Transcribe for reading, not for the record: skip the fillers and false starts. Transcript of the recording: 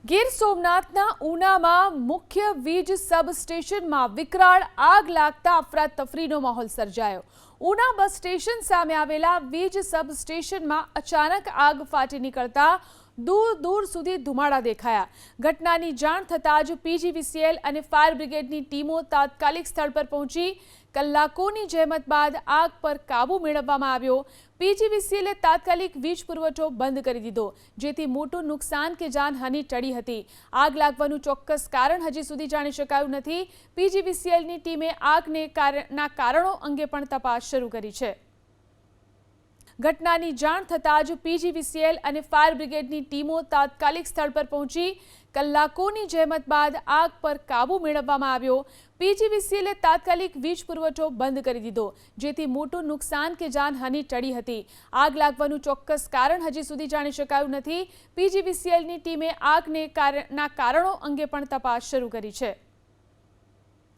ગીર સોમનાથના ઉનામાં મુખ્ય વીજ સબસ્ટેશનમાં વિકરાળ આગ લાગતા અફરાતફરીનો માહોલ સર્જાયો। ઉના બસ સ્ટેશન સામે આવેલા વીજ સબસ્ટેશનમાં અચાનક આગ ફાટી નીકળતા દૂર દૂર સુધી ધુમાડા દેખાયા। ઘટનાની જાણ થતાં જ પીજીવીસીએલ અને ફાયર બ્રિગેડની ટીમો તાત્કાલિક સ્થળ પર પહોંચી કલાકોની જહેમત બાદ આગ પર કાબૂ મેળવવામાં આવ્યો। પીજીવીસીએલે તાત્કાલિક વીજ પુરવઠો બંધ કરી દીધો, જેથી મોટું નુકસાન કે જાનહાનિ ટળી હતી। આગ લાગવાનું ચોક્કસ કારણ હજી સુધી જાણી શકાયું નથી। પીજીવીસીએલની ટીમે આગના કારણો અંગે પણ તપાસ શરૂ કરી છે। ઘટનાની જાણ થતાં જ પીજીવીસીએલ અને ફાયર બ્રિગેડની ટીમો તાત્કાલિક સ્થળ પર પહોંચી કલાકોની જહેમત બાદ આગ પર કાબૂ મેળવવામાં આવ્યો। પીજીવીસીએલે તાત્કાલિક વીજ પુરવઠો બંધ કરી દીધો, જેથી મોટું નુકસાન કે જાનહાનિ ટળી હતી। આગ લાગવાનું ચોક્કસ કારણ હજી સુધી જાણી શકાયું નથી। પીજીવીસીએલની ટીમે આગના કારણો અંગે પણ તપાસ શરૂ કરી છે।